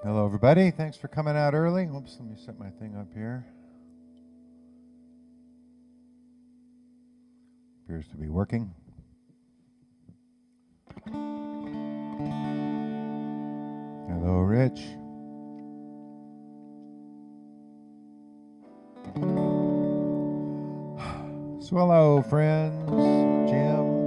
Hello, everybody. Thanks for coming out early. Oops, let me set my thing up here. Appears to be working. Hello, Rich. So hello, friends. Jim.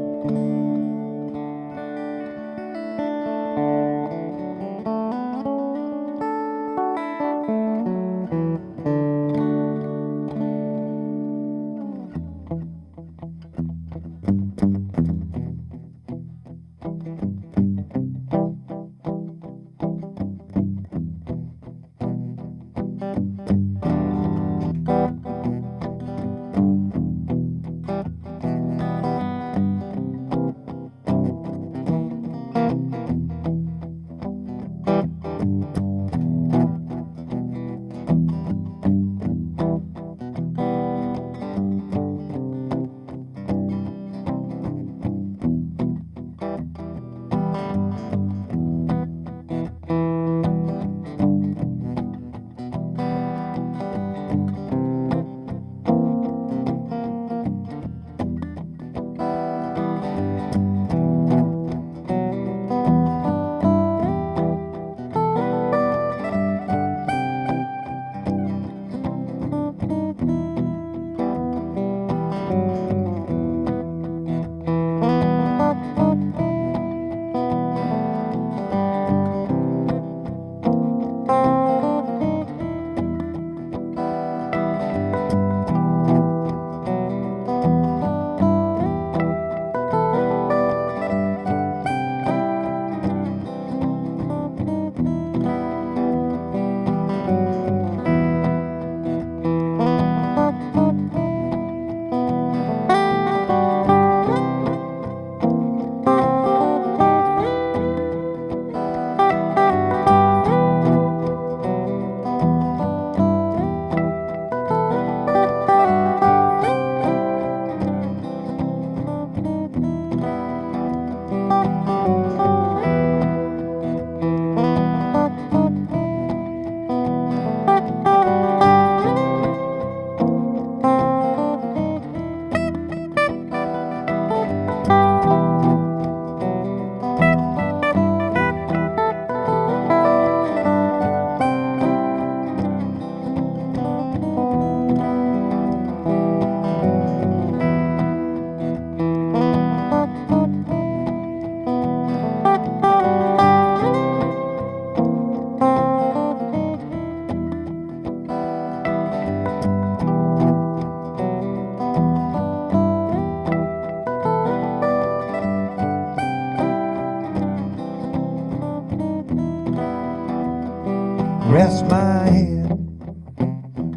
Rest my head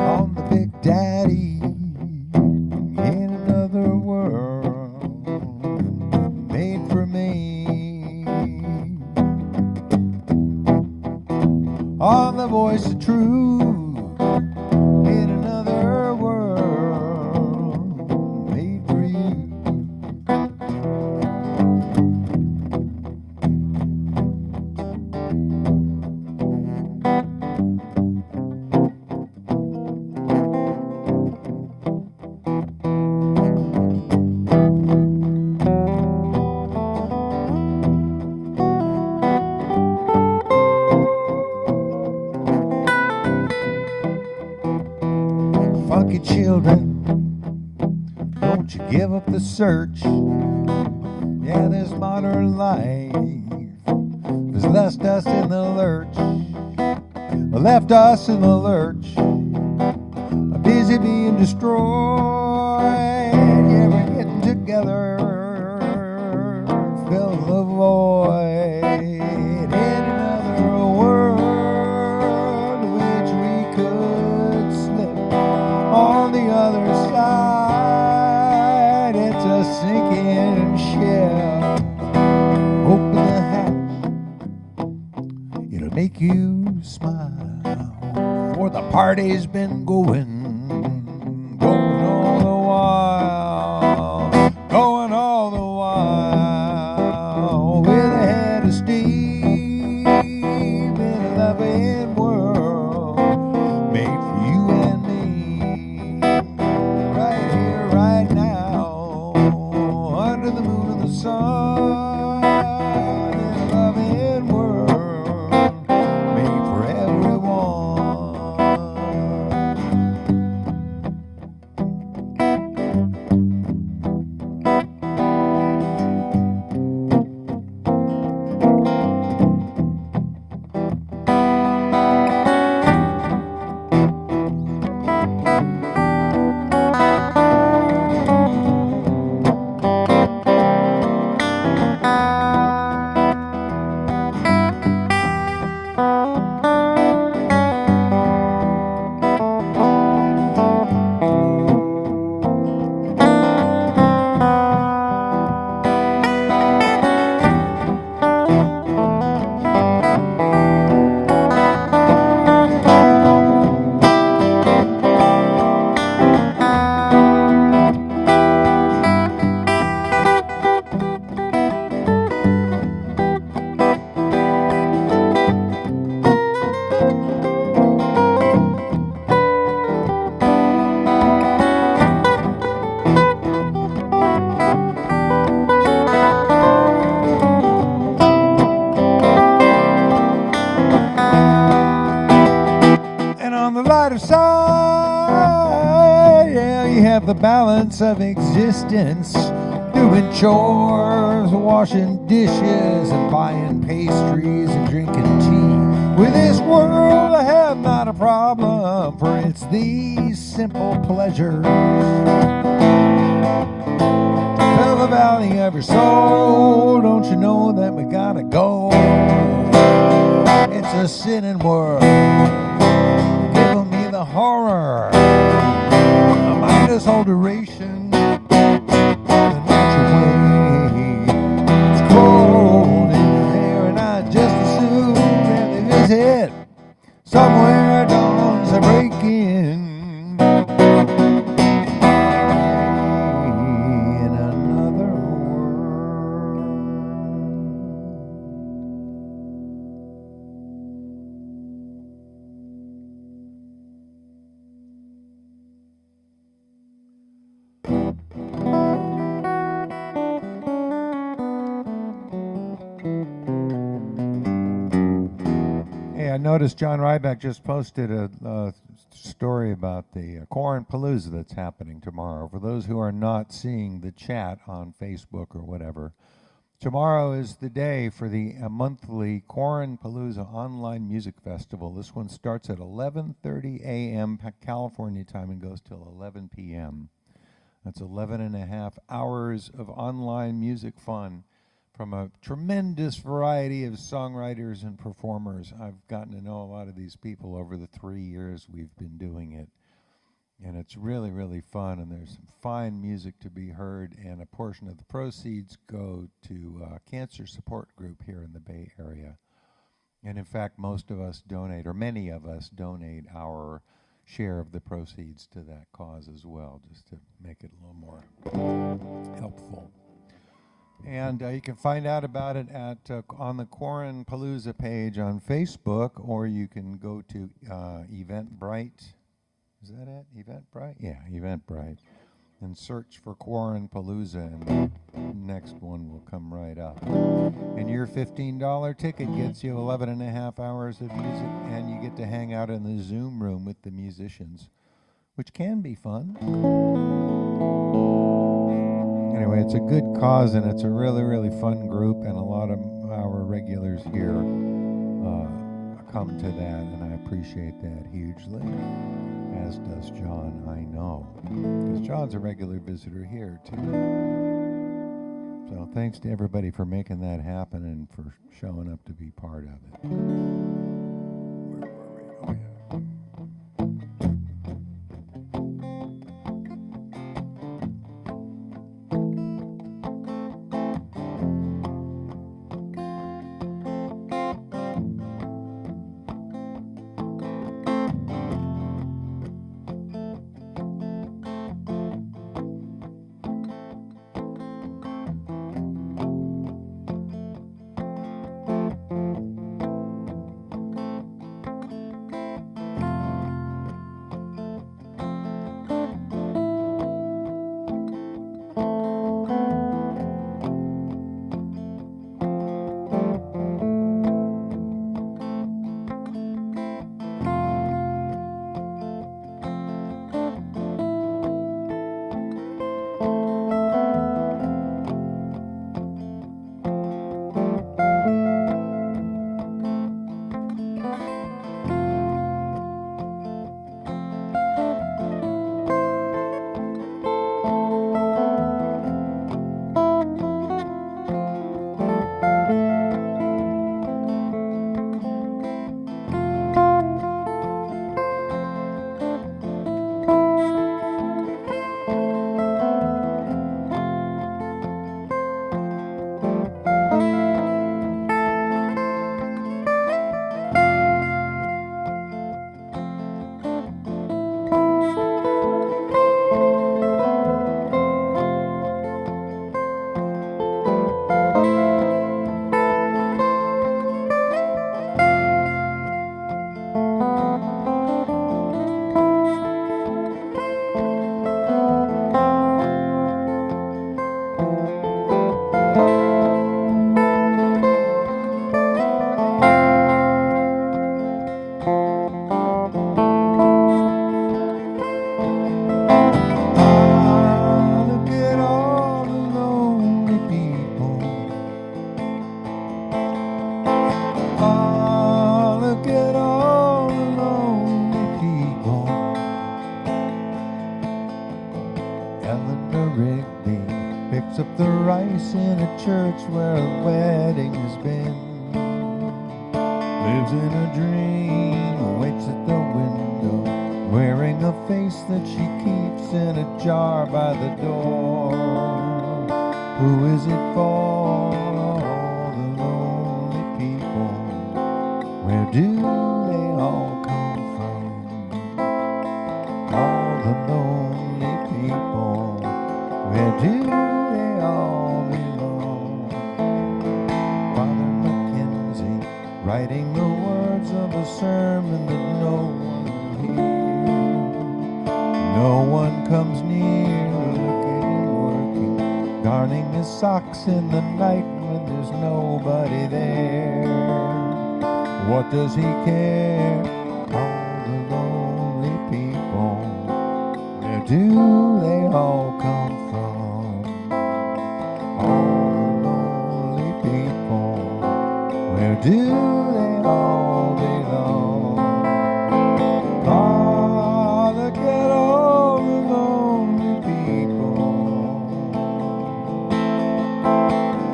on the Big Daddy in another world made for me. On the voice of truth in another world made for you. Funky children, don't you give up the search. Yeah, this modern life has left us in the lurch. Left us in the lurch, busy being destroyed. Yeah, we're getting together, fill the void in another world which we could slip on the other side. It's a sinking ship. Open the hatch, it'll make you smile. For the party's been going sun in a loving world made for everyone. Side, yeah, you have the balance of existence, doing chores, washing dishes, and buying pastries and drinking tea. With this world I have not a problem, for it's these simple pleasures fill the valley of your soul. Don't you know that we gotta go? It's a sinning world. Horror, a minus all duration, then watch away. It's cold in your hair, and I just assume that they visit somewhere dawns a break-in. In another world. I noticed John Ryback just posted a story about the Corn Palooza that's happening tomorrow. For those who are not seeing the chat on Facebook or whatever, tomorrow is the day for the monthly Corn Palooza Online Music Festival. This one starts at 11:30 a.m. California time and goes till 11 p.m. That's 11 and a half hours of online music fun from a tremendous variety of songwriters and performers. I've gotten to know a lot of these people over the 3 years we've been doing it. And it's really, really fun, and there's some fine music to be heard, and a portion of the proceeds go to a cancer support group here in the Bay Area. And in fact, most of us donate, or many of us donate our share of the proceeds to that cause as well, just to make it a little more helpful. And you can find out about it at on the Corn Palooza page on Facebook, or you can go to Eventbrite. Is that it? Eventbrite? Yeah, Eventbrite. And search for Corn Palooza, and the next one will come right up. And your $15 ticket gets you 11 and a half hours of music, and you get to hang out in the Zoom room with the musicians, which can be fun. Anyway, it's a good cause, and it's a really, really fun group, and a lot of our regulars here come to that, and I appreciate that hugely, as does John, I know, because John's a regular visitor here, too. So thanks to everybody for making that happen and for showing up to be part of it. Where were we? Oh, yeah. in a church where a wedding has been. Lives in a dream, waits at the window, wearing a face that she keeps in a jar by the door. Who is it for? The lonely people. Where do they all come from? All the lonely people. Where do they all belong? Father Mackenzie, writing the words of a sermon that no one will hear. No one comes near, look at him working, darning his socks in the night when there's nobody there. What does he care? All the lonely people. Where do they all come from? All the lonely people. Where do they all belong? Ah, look at all the lonely people.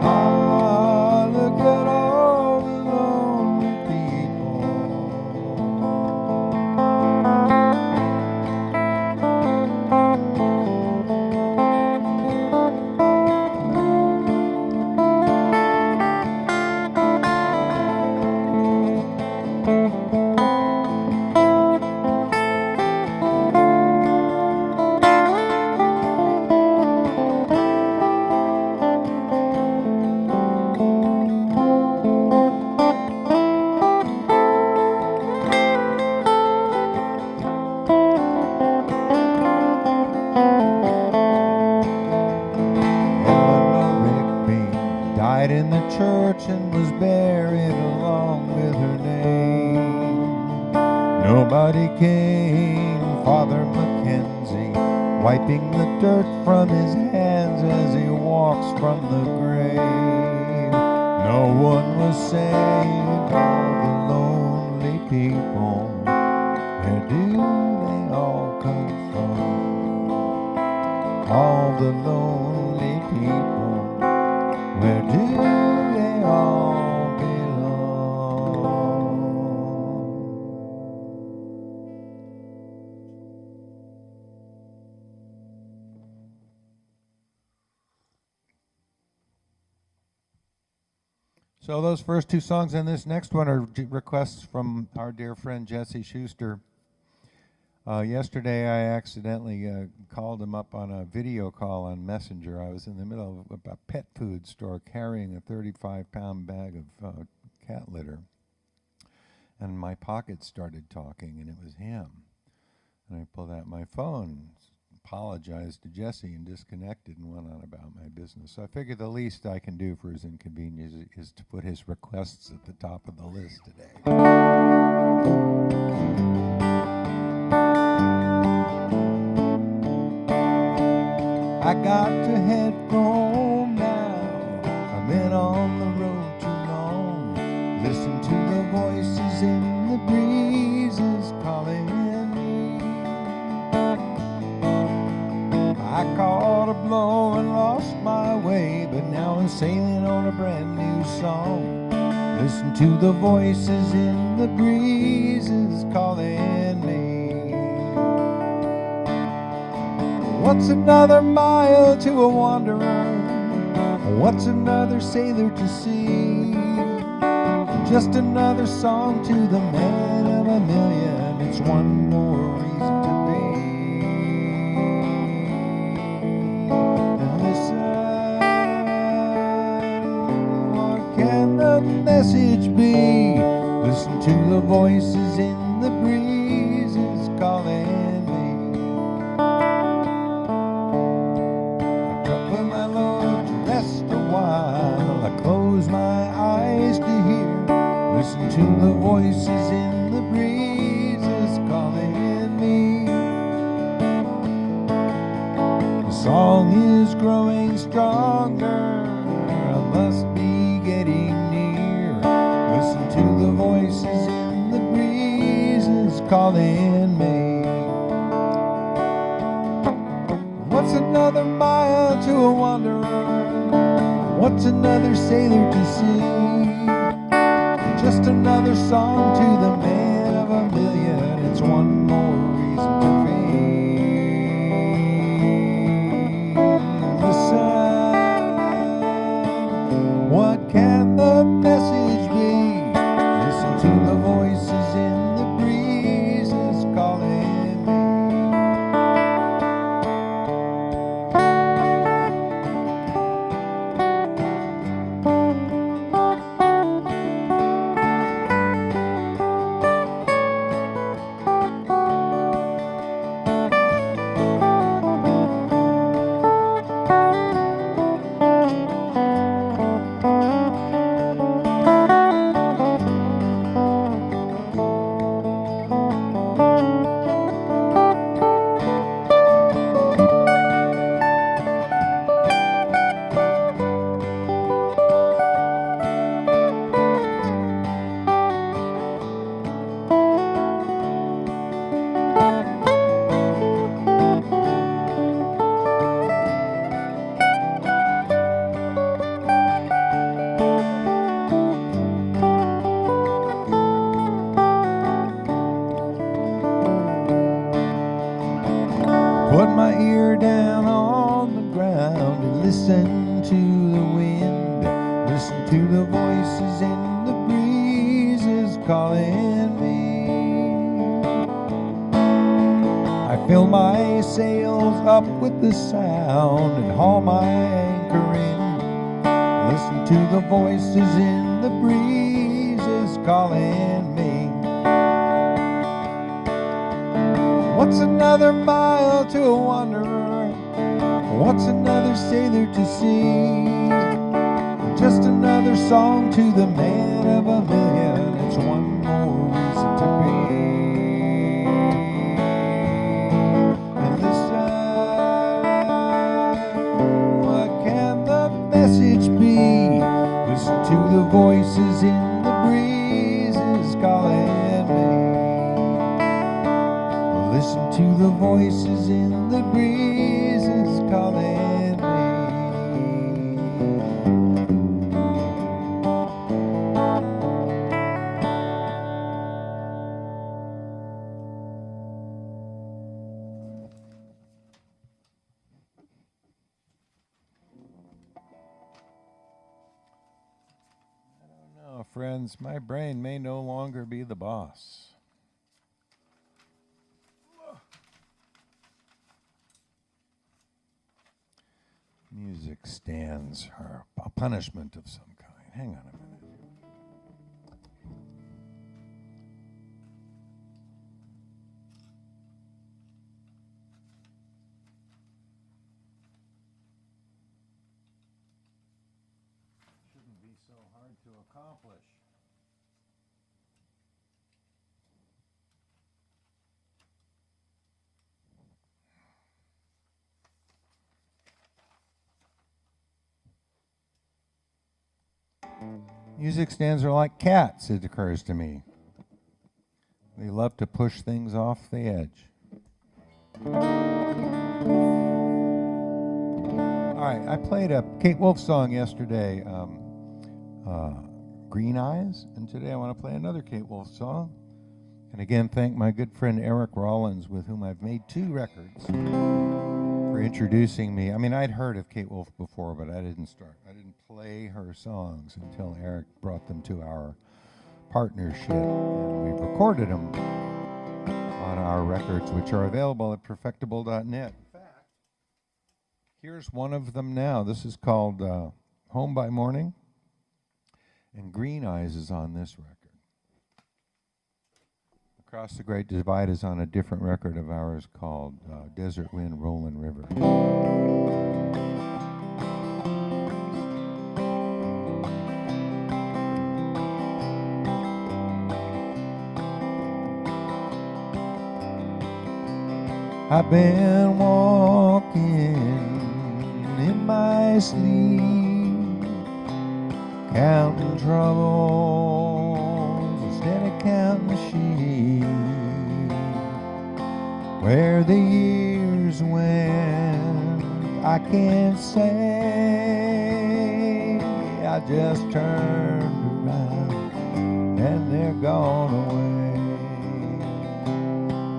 Ah, look at all the lonely people. Eleanor Rigby died in the church and was buried along with her name. Nobody came. Father Mackenzie, wiping the dirt from his hands as he walks from the grave. No one was saved. All the lonely people. Where do they all come from? All the lonely people. Where do they all belong? So those first two songs and this next one are requests from our dear friend Jesse Schuster. Yesterday I accidentally called him up on a video call on Messenger. I was in the middle of a pet food store carrying a 35-pound bag of cat litter. And my pocket started talking, and it was him. And I pulled out my phone, apologized to Jesse, and disconnected and went on about my business. So I figured the least I can do for his inconvenience is to put his requests at the top of the list today. I got to head home now. I've been on the road too long. Listen to the voices in the breezes calling me. I caught a blow and lost my way, but now I'm sailing on a brand new song. Listen to the voices in the breezes calling me. What's another mile to a wanderer? What's another sailor to see? Just another song to the man of a million. It's one more reason to be. And listen, what can the message be? Listen to the voices in the breezes calling me. Listen to the voices in the breezes calling me. The song is growing stronger. I must be getting near. Listen to the voices in the breezes calling me. What's another mile to a wanderer? What's another sailor to sing? Just another song to the man of a million. It's one more reason to be. Listen, what can the message be? Listen to the voices in the breezes calling me. Put my ear down on the ground and listen to the wind. Listen to the voices in the breezes calling me. I fill my sails up with the sound and haul my anchor in. Listen to the voices in the breezes calling me. What's another mile to a wanderer? What's another sailor to see? Just another song to the man of a million. It's one more reason to be. And listen, what can the message be? Listen to the voices in the breezes calling me. Listen to the voices in the breezes calling me. I don't know, friends, my brain may no longer be the boss. Music stands are a punishment of some kind. Hang on a minute. Shouldn't be so hard to accomplish. Music stands are like cats, it occurs to me. They love to push things off the edge. All right, I played a Kate Wolf song yesterday, Green Eyes, and today I want to play another Kate Wolf song. And again, thank my good friend Eric Rollins, with whom I've made 2 records, for introducing me. I mean, I'd heard of Kate Wolf before, but I didn't play her songs until Eric brought them to our partnership, and we've recorded them on our records, which are available at perfectible.net. In fact, here's one of them now. This is called Home by Morning, and Green Eyes is on this record. Across the Great Divide is on a different record of ours called Desert Wind, Rollin' River. I've been walking in my sleep, counting troubles instead of counting sheep. Where the years went, I can't say. I just turned around and they're gone away.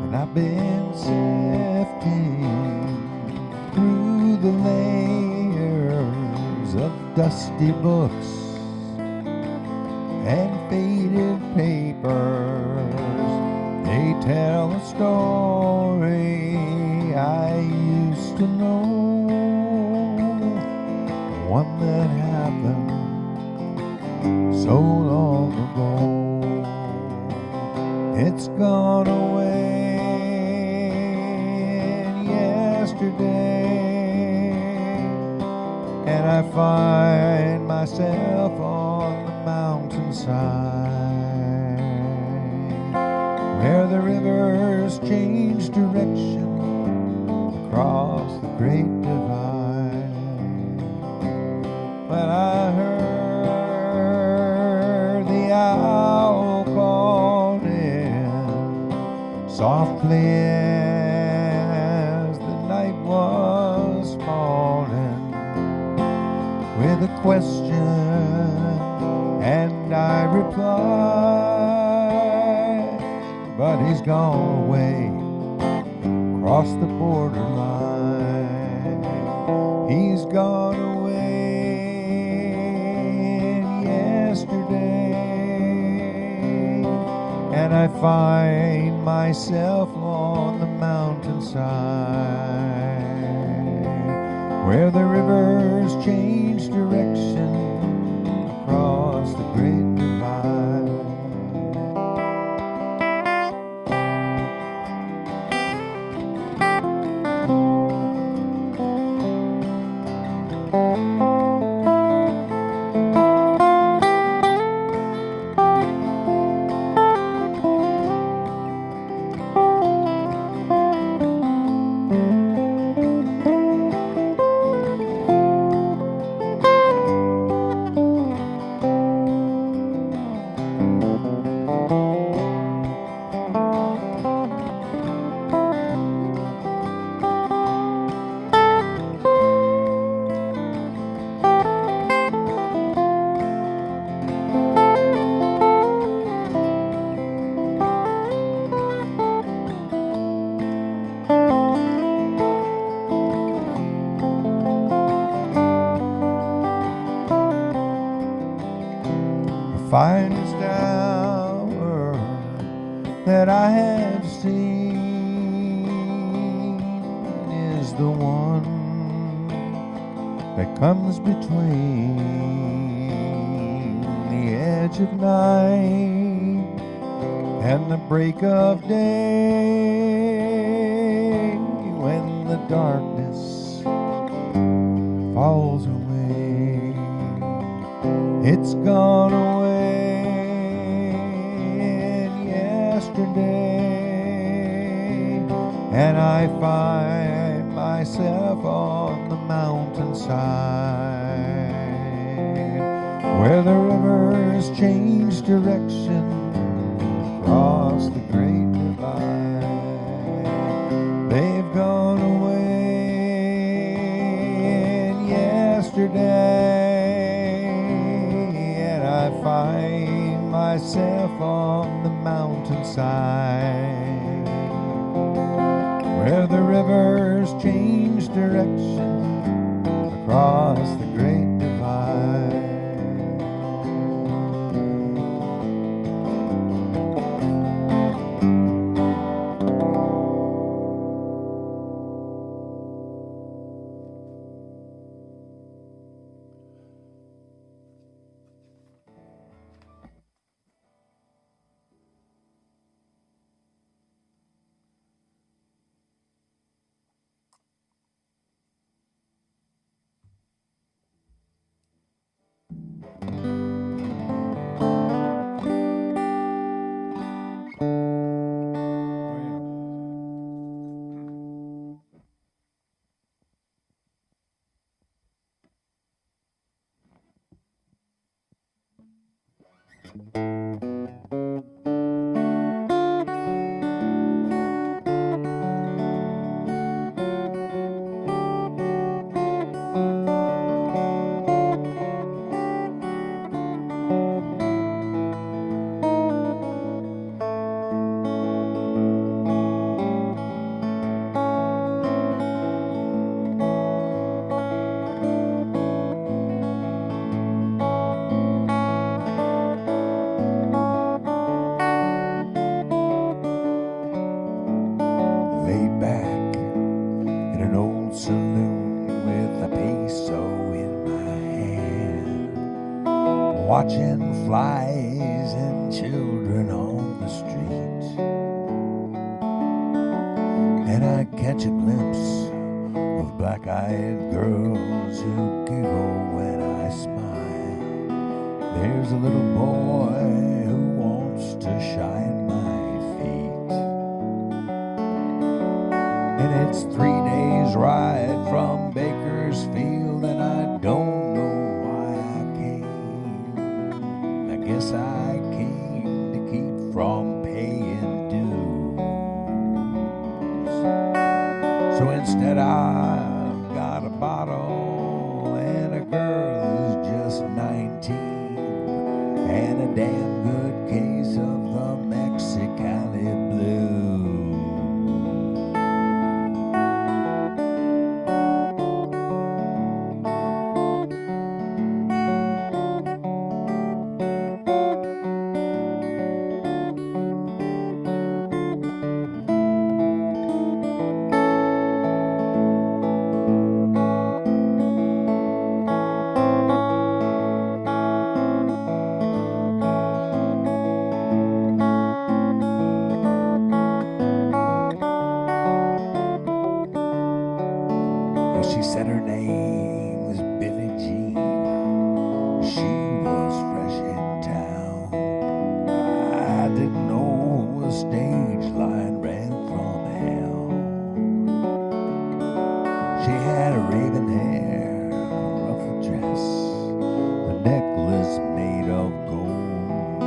And I've been sifting through the layers of dusty books and faded papers. They tell a story I used to know, one that happened so long ago. It's gone away yesterday, and I find myself on the mountainside where the rivers change direction across the great divide. When I heard the owl calling softly as the night was falling with a question, and I replied, but he's gone away across the borderline. He's gone away yesterday, and I find myself on the mountainside where the rivers change direction across the great divide. Finest hour that I have seen is the one that comes between the edge of night and the break of day, when the darkness falls away. It's gone away yesterday, and I find myself on the mountainside where the rivers change direction across the great divide. They've gone away yesterday, and I find myself on the mountainside where the rivers change direction across the great divide. watching flies and children on the street. And I catch a glimpse of black-eyed girls who giggle when I smile. There's a little boy who wants to shine my feet. And it's 3 days ride from Bakersfield, and I don't know why I came. I guess I came to keep from paying dues. So instead I've got a bottle and a girl who's just 19 and a damn good case of the Mexicali Blues. She said her name was Billie Jean. She was fresh in town. I didn't know a stage line ran from hell. She had a raven hair, a ruffled dress, a necklace made of gold,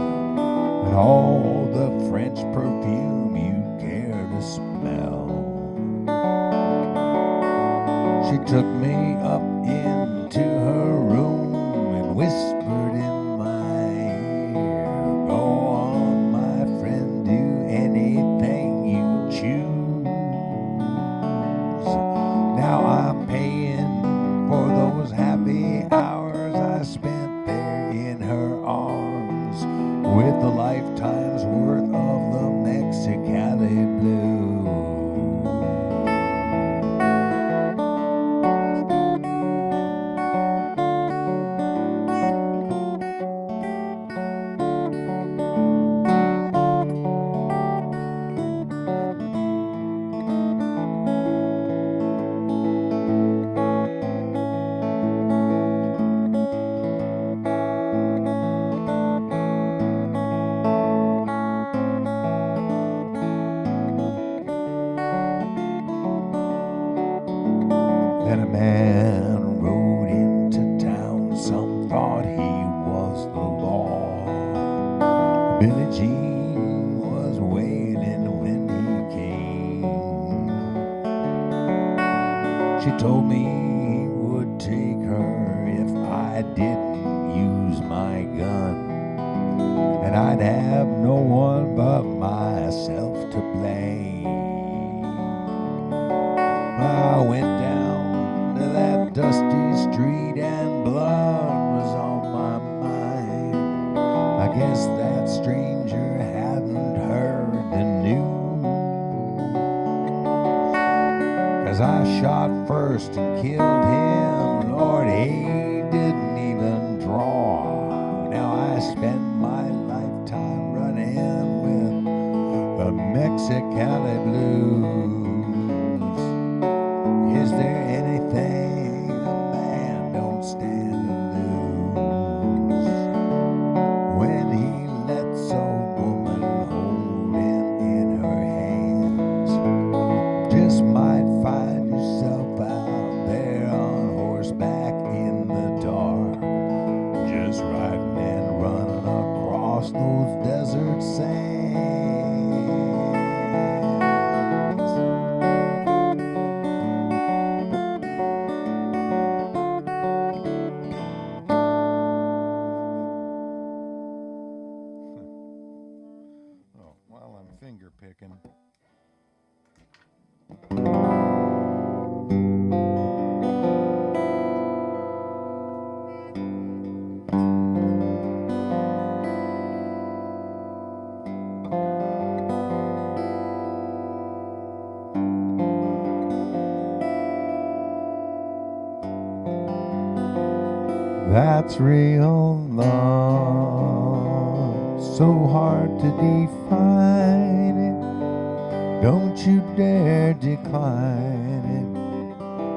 and all the French perfume you'd care to smell. She took me up into her room and whispered in my ear, "Go on, my friend, do anything you choose." Now I'm paying for those happy hours I spent there in her arms with a lifetime's worth of the Mexicali Blues. Then a man rode into town, some thought he was the law. Billie Jean was wailing when he came. She told me he would take her if I didn't use my gun, and I'd have no one but myself to blame. I went down to that dusty street and blood was on my mind. I guess that stranger hadn't heard the news, 'cause I shot first and killed him. Lord, he didn't even draw. Now I spend my lifetime running with the Mexicali Blues. Is there anything a man don't stand to lose when he lets a woman hold him in her hands? Just might find yourself out there on horseback in the dark, just riding and running across those desert sands. While I'm finger picking. That's real love. so hard to define it. Don't you dare decline it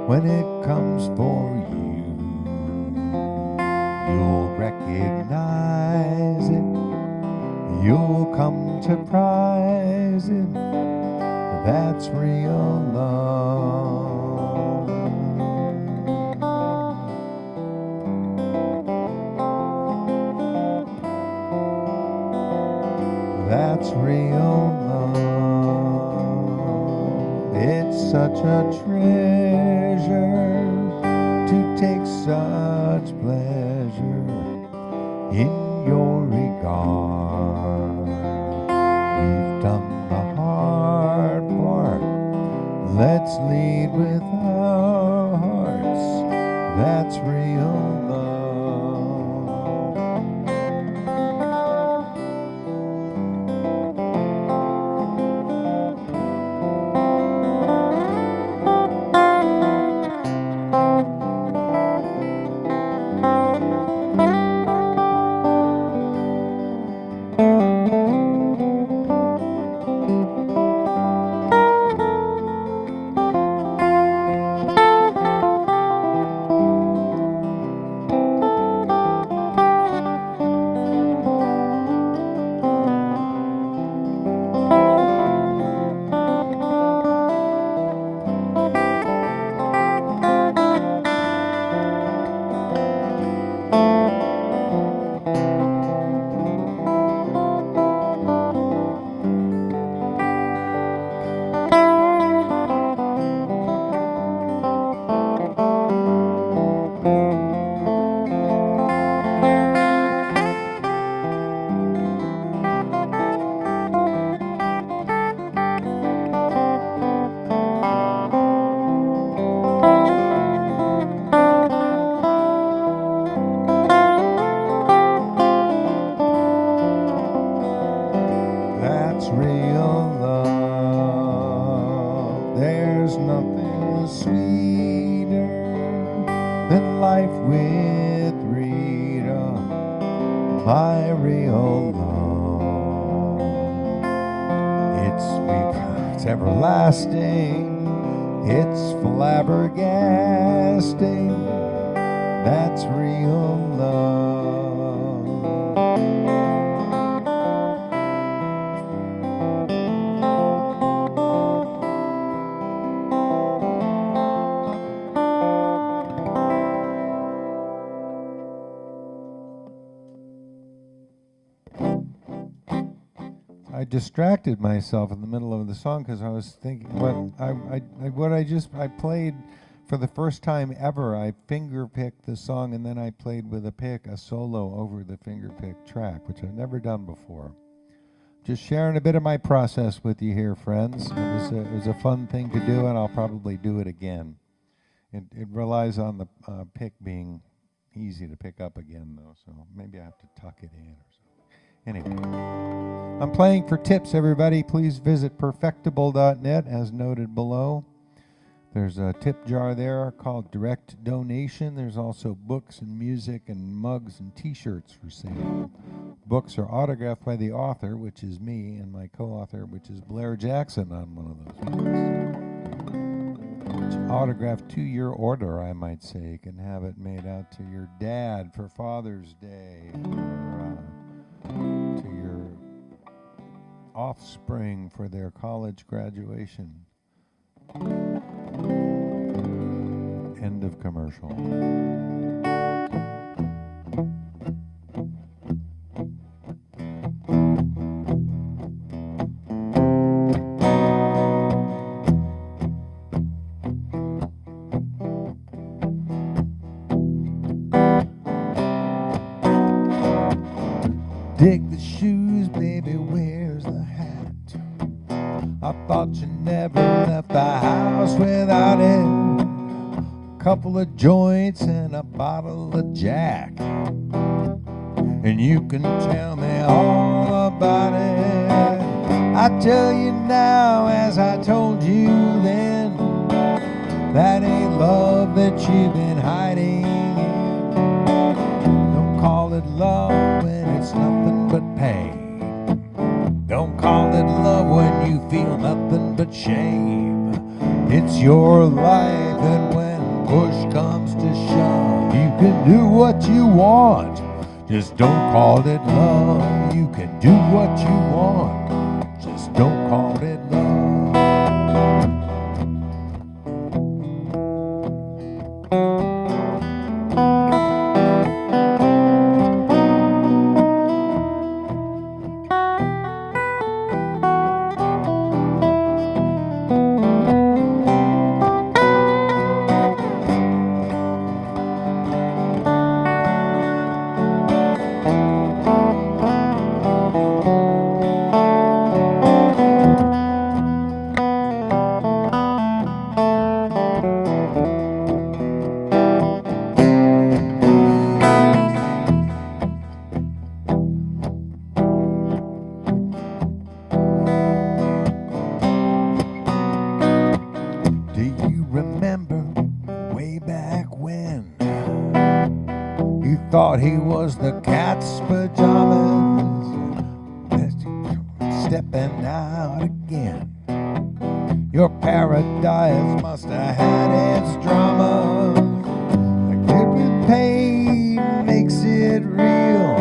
when it comes for you. You'll recognize it, you'll come to prize it. That's real love. That's real love. It's such a treasure to take such pleasure in your regard. We've done the hard part. Let's lead with our hearts. That's real love. It's flabbergasting. That's real love. I distracted myself in the middle of the song because I was thinking I played for the first time ever. I finger picked the song and then I played with a pick, a solo over the finger pick track, which I've never done before. Just sharing a bit of my process with you here, friends. It was a fun thing to do, and I'll probably do it again. It relies on the pick being easy to pick up again, though, so maybe I have to tuck it in or something. Anyway, I'm playing for tips, everybody. Please visit perfectible.net as noted below. There's a tip jar there called Direct Donation. There's also books and music and mugs and t-shirts for sale. Books are autographed by the author, which is me, and my co-author, which is Blair Jackson on one of those books. Which autographed to your order, I might say. You can have it made out to your dad for Father's Day, or to your offspring for their college graduation. End of commercial. Dig the shoes, baby, where's the hat? I thought you never left the house without it. Couple of joints and a bottle of Jack, and you can tell me all about it. I tell you now, as I told you then, that ain't love that you've been hiding. Don't call it love when it's nothing but pain. shame. It's your life, and when push comes to shove, you can do what you want, just don't call it love. You can do what you want, just don't call it love. Thought he was the cat's pajamas, stepping out again. Your paradise must have had its drama. Giving pain makes it real.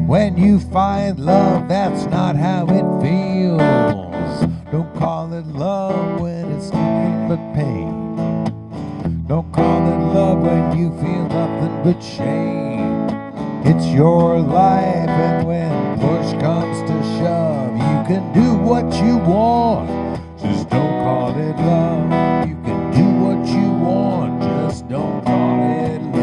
When you find love, that's not how it feels. Don't call it love when it's nothing but pain. Don't call it love when you feel nothing but shame. It's your life, and when push comes to shove, you can do what you want, just don't call it love. You can do what you want, just don't call it love.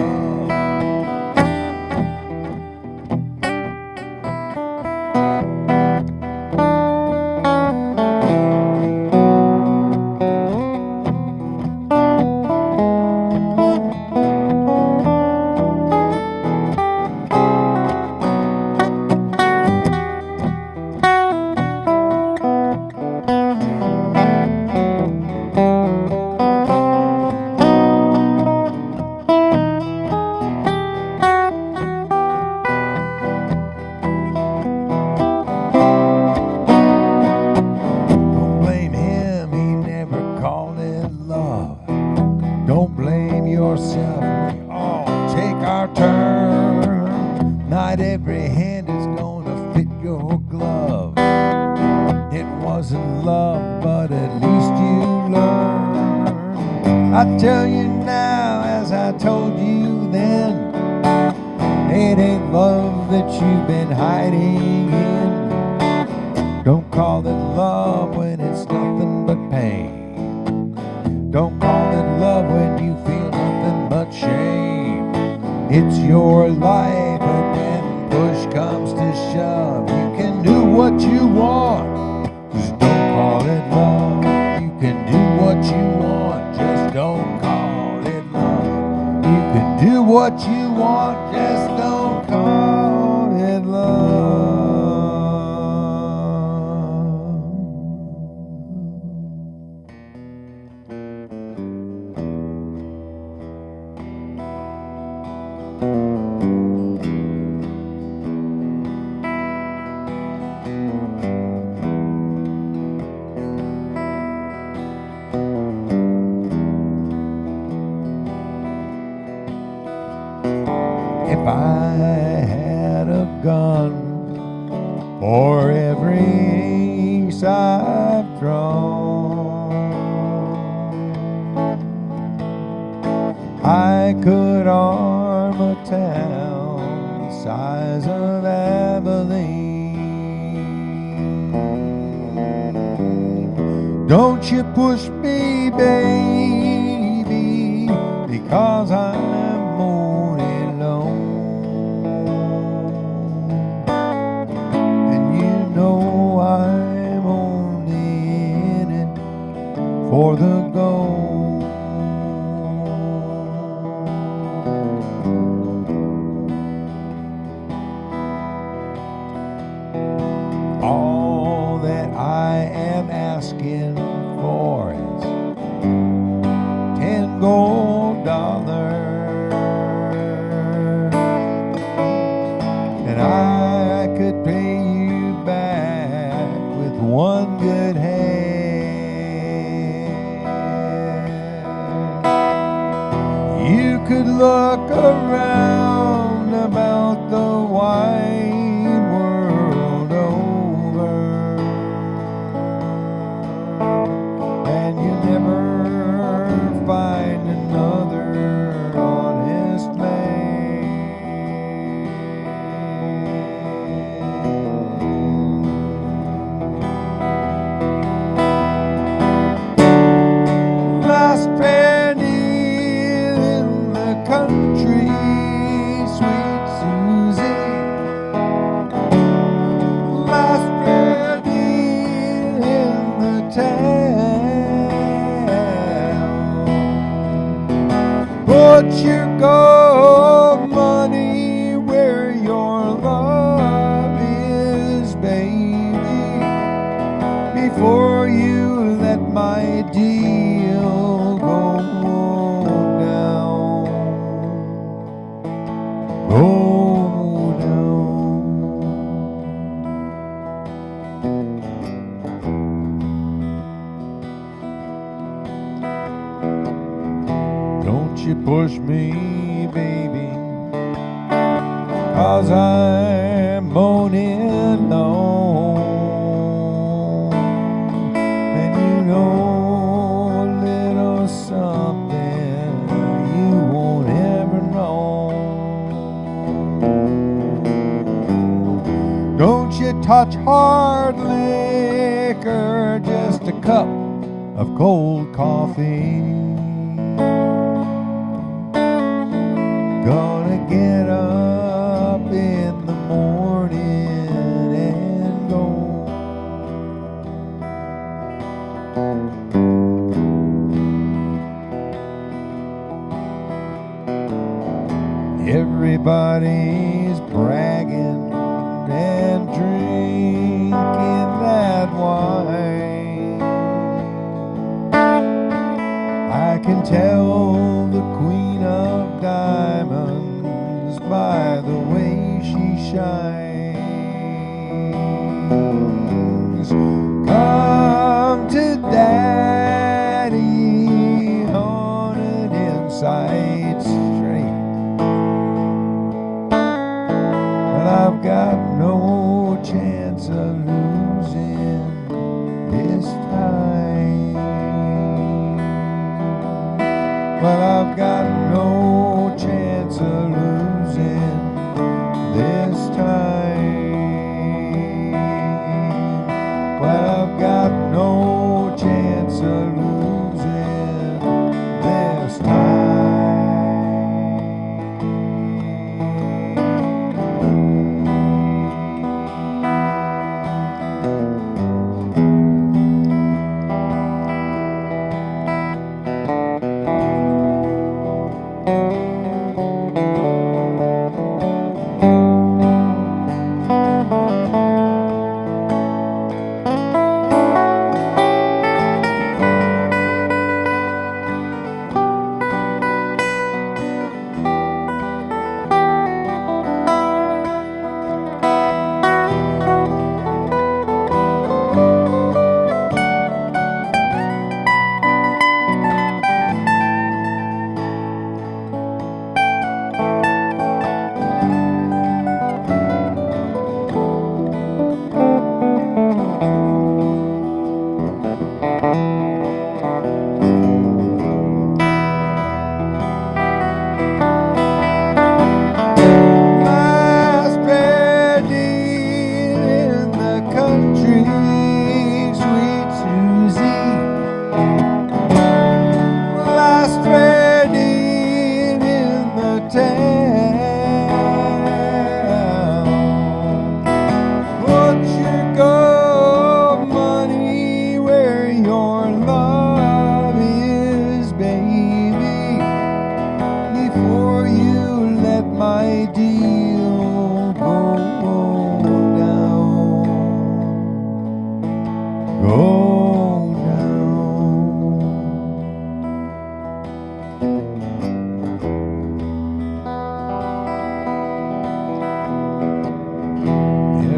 Yourself, we all take our turn. Not every hand is gonna fit your glove. It wasn't love, but at least you learned. I tell you now, as I told you then, it ain't love that you've been hiding in. Don't call it love when it's nothing but pain. Don't call it love when you feel nothing but shame. It's your life, and when push comes to shove, you can do what you want, just don't call it love. You can do what you want, just don't call it love. You can do what you want, just don't call it love. If I had a gun for every ace I've drawn, I could arm a town the size of Abilene. Don't you push me, baby, because I'm moaning alone. And you know I'm only in it for the gold. All that I am asking for is 10 gold dollars, and I could pay you back with one good hand. look around about the wide world over, and you never find another honest man. Last penny in the country, sweet Susie. Last penny in the town. Put your gold money where your love is, baby, before you let my deal go down. Go down. Don't you push me, baby, 'cause I'm moaning low, and you know a little something you won't ever know. Don't you touch hard liquor, just a cup of cold coffee. Gonna get up in the morning and go. Everybody's bragging and drinking that wine. I can tell the Queen of Diamonds by the way she shines. Come to Daddy on an inside straight, but I've got no chance of losing this time. But I've got no chance of losing this time. But I've got no chance of losing this time.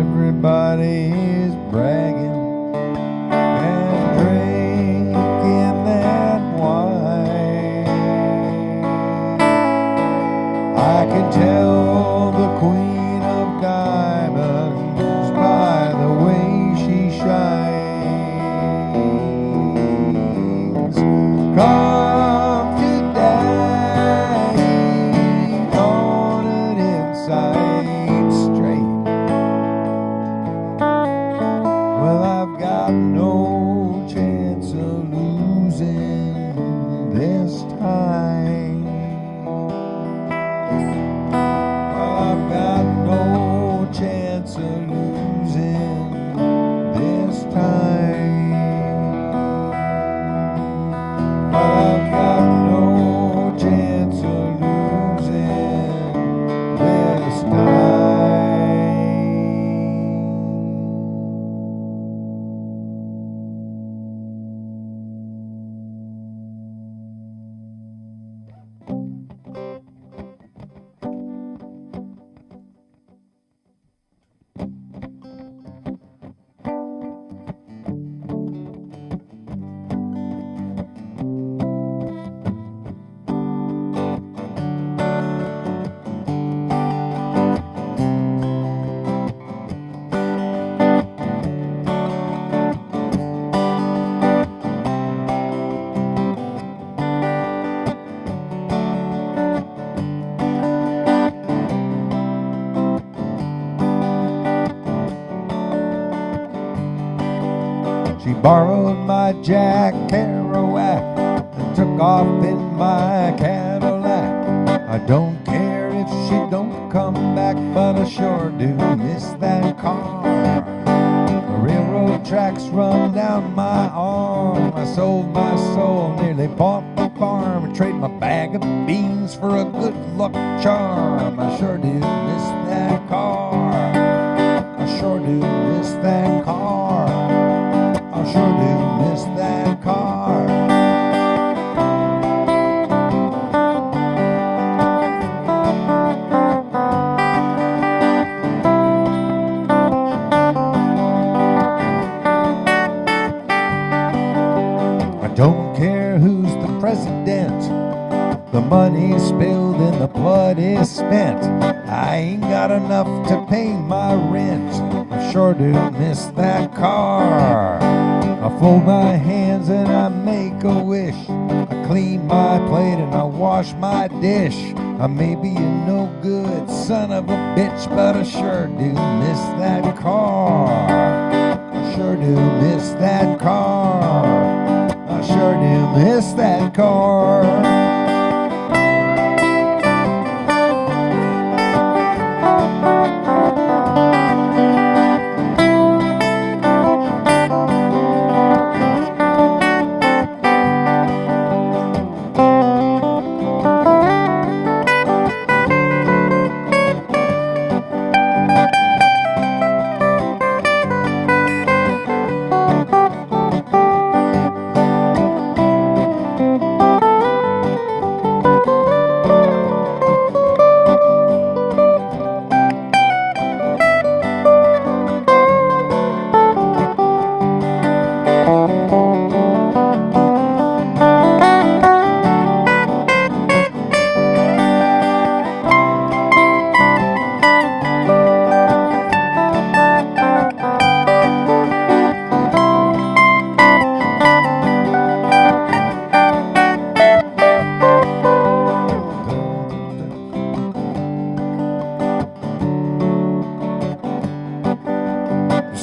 Everybody's bragging and drinking that wine. tell the queen of diamonds by the way she shines. Come to daddy on an inside straight. Well, I've got no chance of losing this time. Well, I've got no chance of losing this time. Well, I've got no chance of losing this time. She borrowed my Jack Kerouac and took off in my Cadillac. I don't care if she don't come back, but I sure do miss that car. The railroad tracks run down my arm. I sold my soul, nearly bought the farm, and trade my bag of beans for a good luck charm. I sure do miss that car. I sure do miss that car. I sure do miss that car. I don't care who's the president. The money's spilled and the blood is spent. I ain't got enough to pay my rent. I sure do miss that car. I fold my hands and I make a wish. I clean my plate and I wash my dish. I may be a no good son of a bitch, but I sure do miss that car. I sure do miss that car. I sure do miss that car.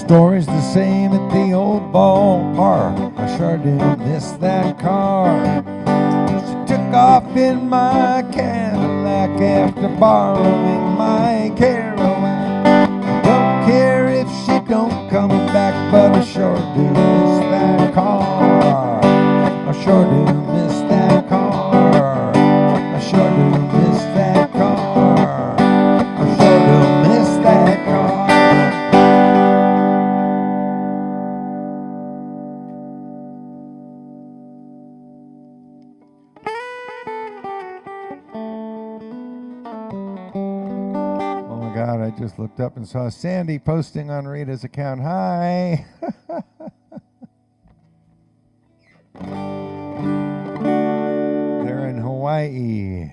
Story's the same at the old ballpark. I sure do miss that car. She took off in my Cadillac after borrowing my Kerouac. Don't care if she don't come back, but I sure do miss that car. I sure do miss that car. I sure do miss that car. I sure do miss that car. God, I just looked up and saw Sandy posting on Rita's account. Hi. They're in Hawaii.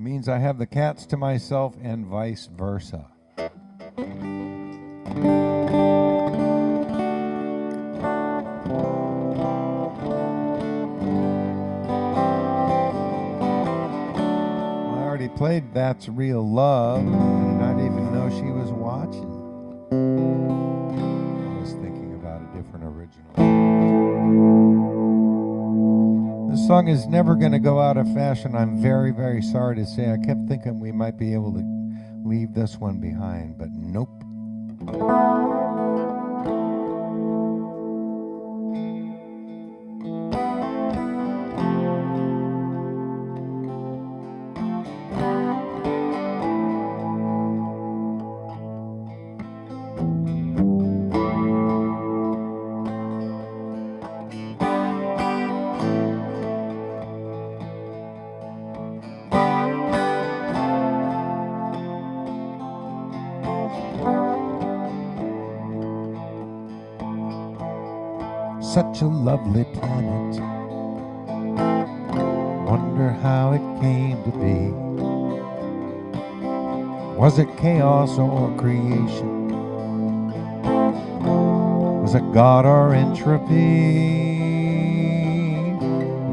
means I have the cats to myself and vice versa. I already played That's Real Love, and I didn't even know she was watching. I was thinking about a different original. This song is never going to go out of fashion. I'm very, very sorry to say. I kept thinking we might be able to leave this one behind, but nope. Such a lovely planet. Wonder how it came to be. Was it chaos or creation? Was it God or entropy?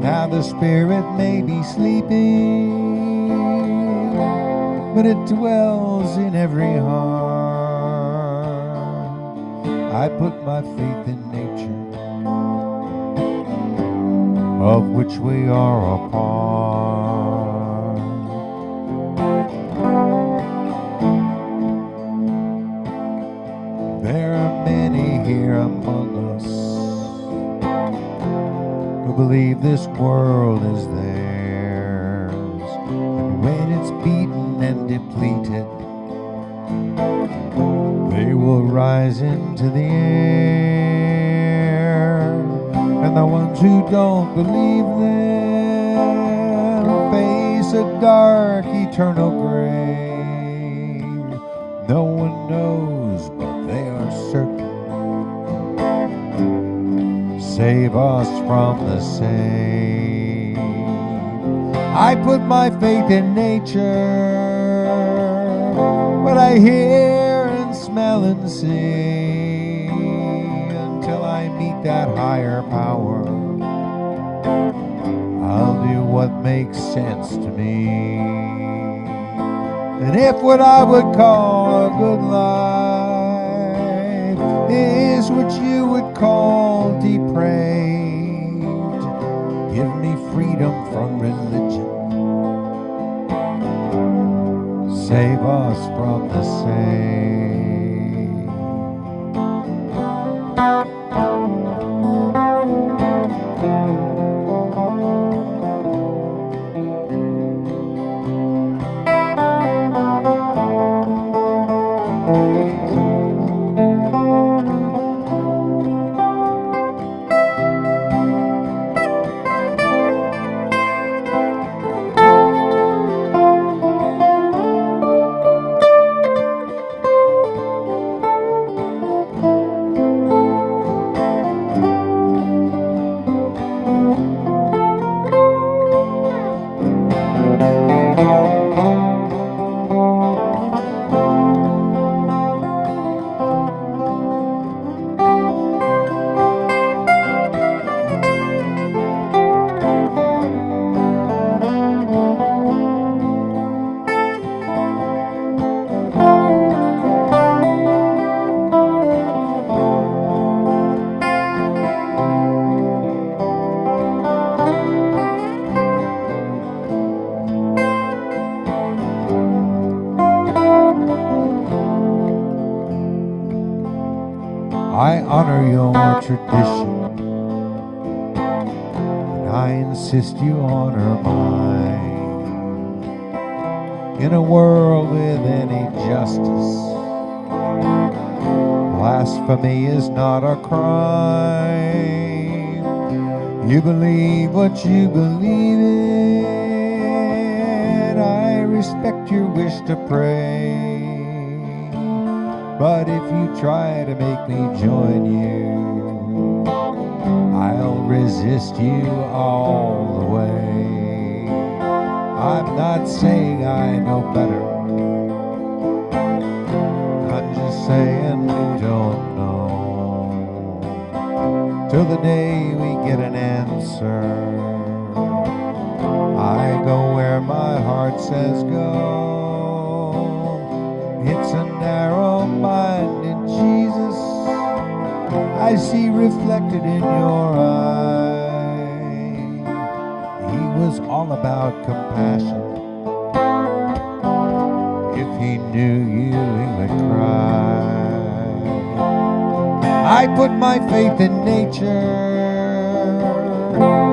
Now the spirit may be sleeping, but it dwells in every heart. I put my faith in nature, of which we are a part. There are many here among us who believe this world is theirs, and when it's beaten and depleted, they will rise into the air. And the ones who don't believe them face a dark, eternal grave. No one knows, but they are certain. Save us from the same. I put my faith in nature, what I hear and smell and see, until I meet that higher power. I'll do what makes sense to me. And if what I would call a good life is what you would call depraved, give me freedom from religion. Save us from the same. I honor your tradition, and I insist you honor mine. In a world with any justice, blasphemy is not a crime. You believe what you believe in. I respect your wish to pray. But if you try to make me join you, I'll resist you all the way. I I'm not saying I know better. I'm just saying we don't know till the day we get an answer. I go where my heart says go. It's a narrow-minded Jesus I see reflected in your eye. He was all about compassion. If he knew you, he would cry. I put my faith in nature,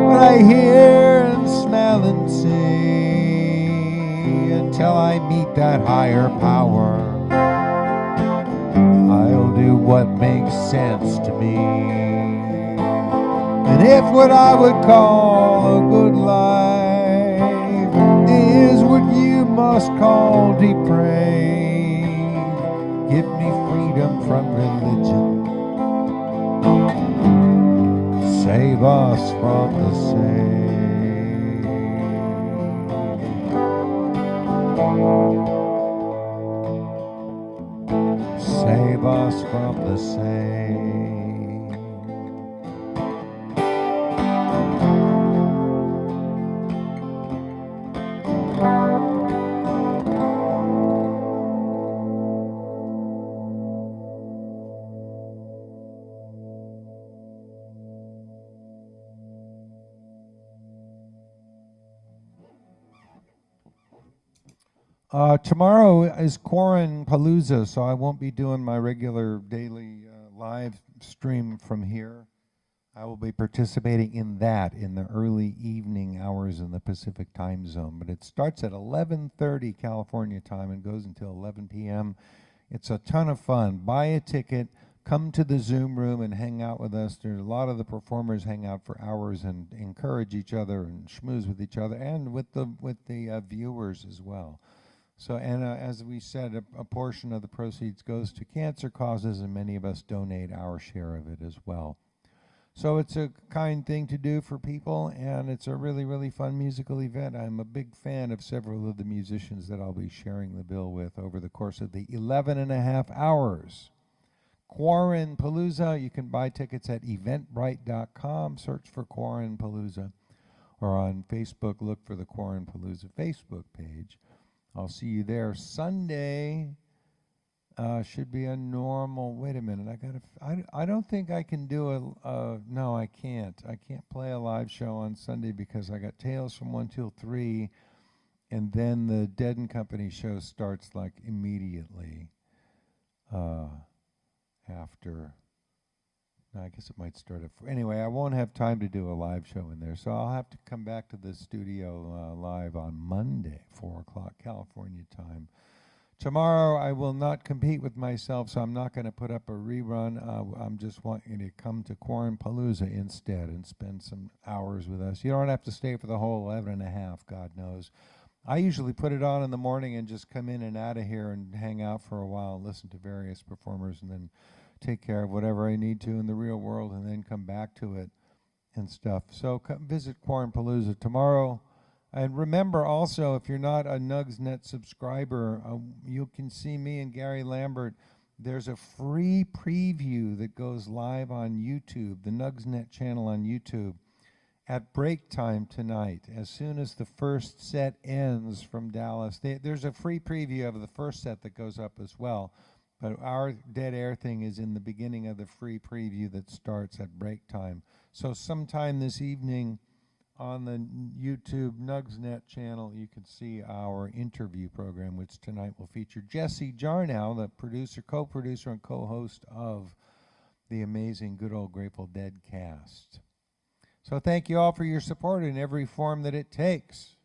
what I hear and smell and see, until I meet that higher power. I'll do what makes sense to me. And if what I would call a good life is what you must call depraved, give me freedom from religion. Save us from the same. Save us from the same. Tomorrow is Quarren Palooza, so I won't be doing my regular daily live stream from here. I will be participating in that in the early evening hours in the Pacific time zone. But it starts at 11:30 California time and goes until 11 p.m. It's a ton of fun. Buy a ticket, come to the Zoom room and hang out with us. There's a lot of the performers hang out for hours and encourage each other and schmooze with each other and with the viewers as well. So, and as we said, a portion of the proceeds goes to cancer causes, and many of us donate our share of it as well. So it's a kind thing to do for people, and it's a really, really fun musical event. I'm a big fan of several of the musicians that I'll be sharing the bill with over the course of the 11 and a half hours. Quarren Palooza, you can buy tickets at eventbrite.com, search for Quarren Palooza, or on Facebook, look for the Quarren Palooza Facebook page. I'll see you there. Sunday should be a normal. Wait a minute. I don't think I can do no, I can't. I can't play a live show on Sunday because I got Tales from 1 till 3, and then the Dead and Company show starts like immediately after. I guess it might start at 4. Anyway, I won't have time to do a live show in there, so I'll have to come back to the studio live on Monday, 4 o'clock California time. Tomorrow, I will not compete with myself, so I'm not going to put up a rerun. I'm just wanting you to come to Quarren Palooza instead and spend some hours with us. You don't have to stay for the whole 11 and a half, God knows. I usually put it on in the morning and just come in and out of here and hang out for a while and listen to various performers and then take care of whatever I need to in the real world and then come back to it and stuff. So come visit Quarren Palooza tomorrow. And remember also, if you're not a Nugsnet subscriber, you can see me and Gary Lambert. There's a free preview that goes live on YouTube, the Nugsnet channel on YouTube, at break time tonight. As soon as the first set ends from Dallas, there's a free preview of the first set that goes up as well. But our dead air thing is in the beginning of the free preview that starts at break time. So sometime this evening on the YouTube Nugsnet channel, you can see our interview program, which tonight will feature Jesse Jarnow, the producer, co-producer, and co-host of the amazing Good Old Grateful Dead cast. So thank you all for your support in every form that it takes.